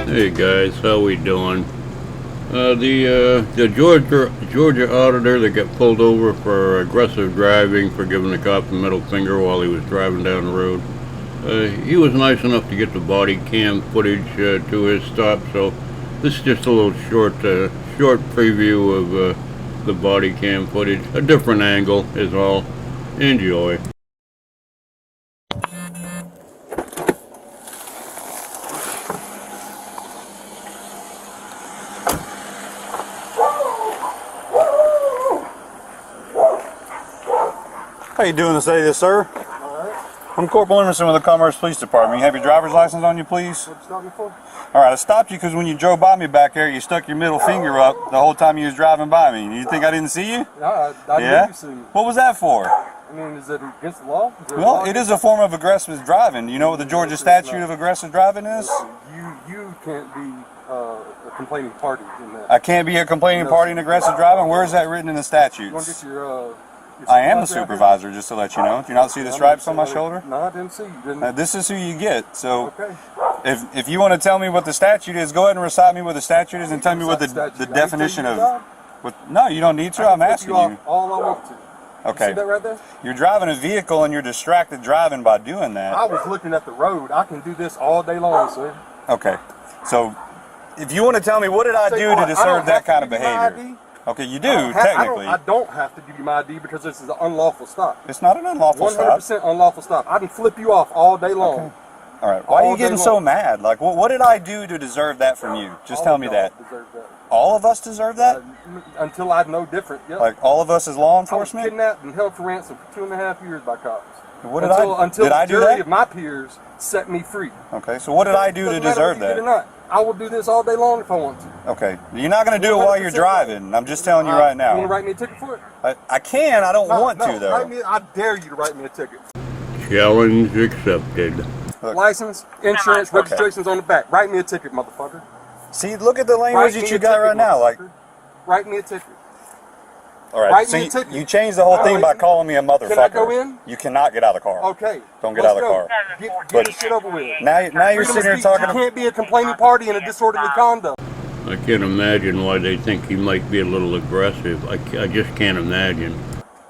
Hey guys, how we doing? The Georgia auditor that got pulled over for aggressive driving for giving the cop the middle finger while he was driving down the road. He was nice enough to get the body cam footage to his stop, so this is just a little short preview of the body cam footage. A different angle is all. Enjoy. How you doing today, sir? Alright. I'm Corporal Emerson with the Commerce Police Department. You have your driver's license on you, please? What you stopped me for? Alright, I stopped you because when you drove by me back there, you stuck your middle finger up the whole time you was driving by me. You think I didn't see you? Yeah, I Yeah? knew you see me. What was that for? I mean, is it against the law? Well, it is a form of aggressive driving. You know what the Georgia statute of aggressive driving is? You can't be a complaining party in that. I can't be a complaining party in aggressive driving? Where is that written in the You want to statutes? get your I am the supervisor, just to let you know. Do you not see the stripes on my shoulder? No, I didn't see you, didn't This is who you get. So, Okay. if you want to tell me what the statute is, go ahead and recite me what the statute is and tell me what the definition of... No, you don't need to. I'm asking you. All I want to. Okay. You see that right there? You're driving a vehicle and you're distracted driving by doing that. I was looking at the road. I can do this all day long, sir. Okay. So, if you want to tell me what did I do to deserve that kind of behavior? Okay, you do, technically. I don't have to give you my ID because this is an unlawful stop. It's not an unlawful stop. 100% unlawful stop. I can flip you off all day long. Okay. All right. Why are you getting so mad? Like, what did I do to deserve that from you? Just tell me that. All of us deserve that? Until I know different, yeah. Like, all of us as law enforcement? I was kidnapped and held for ransom for 2.5 years by cops. What did I do? Until did I the do jury that? of my peers set me free. Okay, so what did I do to deserve that? Or not. I will do this all day long if I want to. Okay, you're not going to do it while you're driving. I'm just telling you right now. You want to write me a ticket for it? I can. I don't want to, though. I dare you to write me a ticket. Challenge accepted. License, insurance, registration's on the back. Write me a ticket, motherfucker. See, look at the language that you got right now. Like, write me a ticket. all right, so you changed the whole thing by calling me a motherfucker. Can I go in? You cannot get out of the car. Okay. Don't get out of the car. Get this shit over with. Now you're sitting here talking. You can't be a complaining party in a disorderly conduct. I can't imagine why they think he might be a little aggressive. I just can't imagine.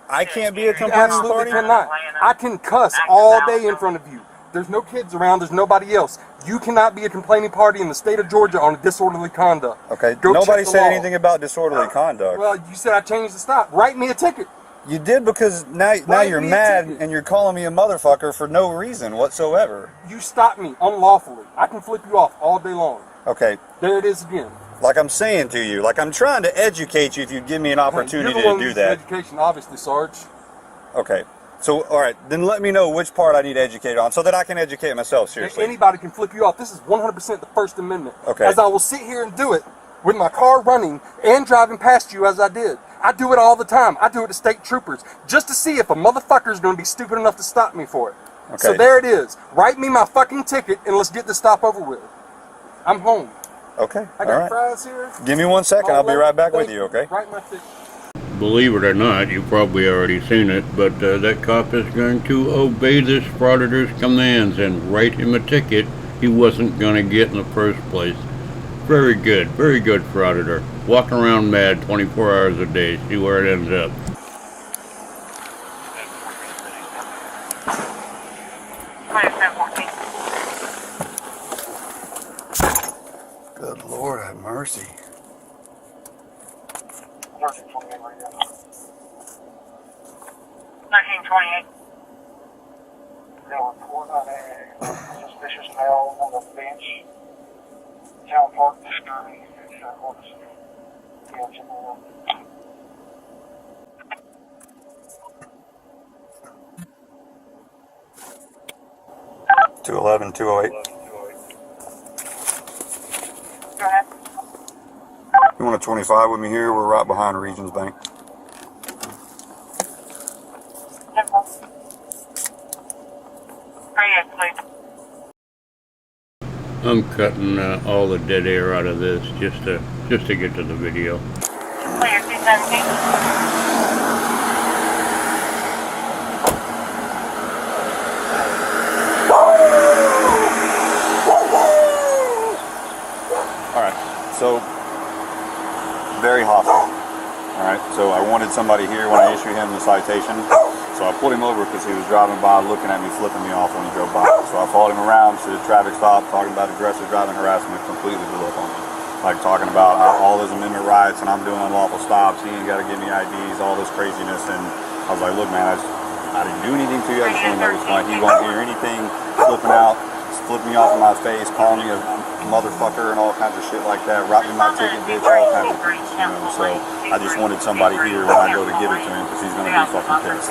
I can't be a You complaining absolutely party? cannot. I can cuss all day in front of you. There's no kids around. There's nobody else. You cannot be a complaining party in the state of Georgia on disorderly conduct. Okay. Go Nobody check the said law. anything about disorderly conduct. Well, you said I changed the stop. Write me a ticket. You did because now you're mad and you're calling me a motherfucker for no reason whatsoever. You stopped me unlawfully. I can flip you off all day long. Okay. There it is again. Like I'm saying to you, like I'm trying to educate you if you'd give me an opportunity to do that. Education, obviously, Sarge. Okay. So, all right, then let me know which part I need educated on so that I can educate myself, seriously. Anybody can flip you off. This is 100% the First Amendment. Okay. As I will sit here and do it with my car running and driving past you as I did. I do it all the time. I do it to state troopers just to see if a motherfucker is going to be stupid enough to stop me for it. Okay. So there it is. Write me my fucking ticket and let's get this stop over with. I'm home. Okay, I got fries here. Give me 1 second. I'll be right back with you, okay? Write my ticket. Believe it or not, you probably already seen it, but that cop is going to obey this frauditor's commands and write him a ticket he wasn't going to get in the first place. Very good, frauditor. Walk around mad 24 hours a day, see where it ends up. Good Lord have mercy. 1928. They'll report on a suspicious male on the bench. Town Park, disturbing. Two 208. Go ahead. You want a 25 with me here? We're right behind Regions Bank. I'm cutting all the dead air out of this just to get to the video. Clear, 217. So I wanted somebody here when I issued him the citation. So I pulled him over because he was driving by, looking at me, flipping me off when he drove by. So I followed him around to the traffic stop, talking about aggressive driving harassment, completely blew up on me. Like talking about all his amendment rights and I'm doing unlawful stops, he ain't got to give me IDs, all this craziness. And I was like, look, man, I didn't do anything to you. I just want to know what's going on. He won't hear anything, flipping me off in my face, calling me a motherfucker and all kinds of shit like that, writing my ticket, bitch, all kinds of things, you know. So I just wanted somebody here when I go to give it to him because he's going to be fucking pissed.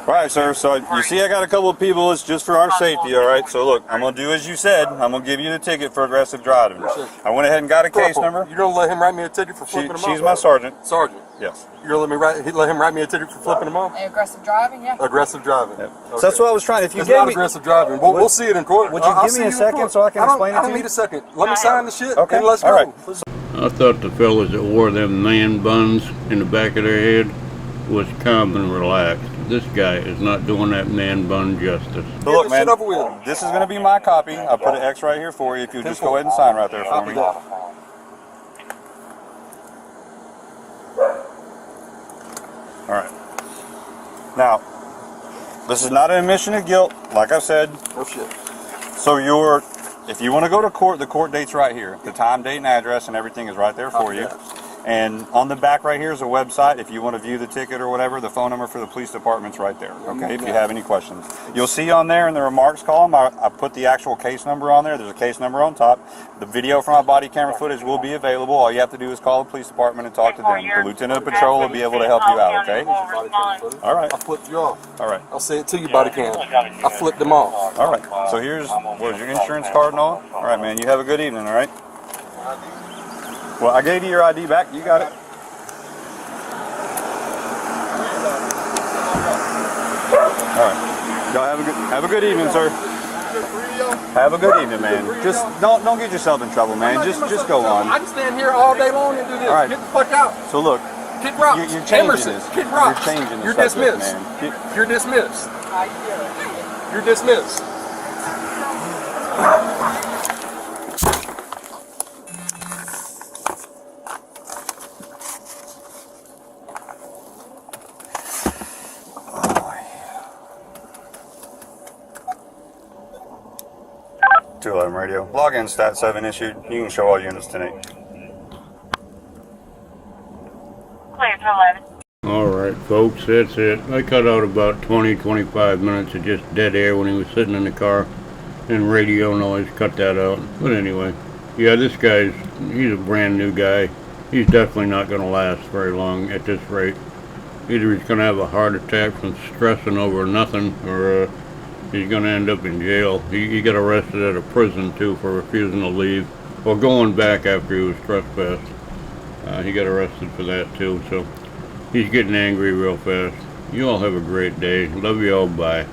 Alright, sir, so you see I got a couple of people, it's just for our safety, alright? So look, I'm going to do as you said, I'm going to give you the ticket for aggressive driving. I went ahead and got a case number. You're going to let him write me a ticket for flipping him off? She's my sergeant. Sergeant? Yes. You're going to let him write me a ticket for flipping him off? Aggressive driving, yeah. Aggressive driving. Yep. Okay. So that's what I was trying, if you it's gave not me... aggressive driving. We'll see it in court. Would you give me a second so I can explain it to you? I don't need a second. Let me sign the shit okay. and let's go. Right. I thought the fellas that wore them man buns in the back of their head was calm and relaxed. This guy is not doing that man bun justice. So look, man, this is going to be my copy. I'll put an X right here for you if you'll just go ahead and sign right there for me. Alright. Now, this is not an admission of guilt, like I said. Oh shit. So if you want to go to court, the court date's right here. The time, date, and address and everything is right there for you. And on the back right here is a website. If you want to view the ticket or whatever, the phone number for the police department's right there. Okay, if you have any questions. You'll see on there in the remarks column, I put the actual case number on there. There's a case number on top. The video from my body camera footage will be available. All you have to do is call the police department and talk to them. The lieutenant of patrol will be able to help you out, okay? All right. I flipped you off. All right. I'll say it to you, body cam. I flipped them off. All right. So here's your insurance card and all? All right, man. You have a good evening, all right? Well, I gave you your ID back. You got it. All right. Y'all have a good evening, sir. Have a good evening, man. Just don't get yourself in trouble, man. Just go on. I can stand here all day long and do this. All right. Get the fuck out. So look, kick rocks. You're changing Emerson, this. kick rocks. You're changing this. You're subject, dismissed. man. You're dismissed. You're dismissed. Radio. Login stat 7 issued. You can show all units tonight. Clear to 11. Alright folks, that's it. I cut out about 20-25 minutes of just dead air when he was sitting in the car, and radio noise, cut that out. But anyway, yeah, this he's a brand new guy. He's definitely not going to last very long at this rate. Either he's going to have a heart attack from stressing over nothing, or he's going to end up in jail. He got arrested at a prison too for refusing to leave, or going back after he was trespassed. He got arrested for that too, so he's getting angry real fast. You all have a great day. Love you all. Bye.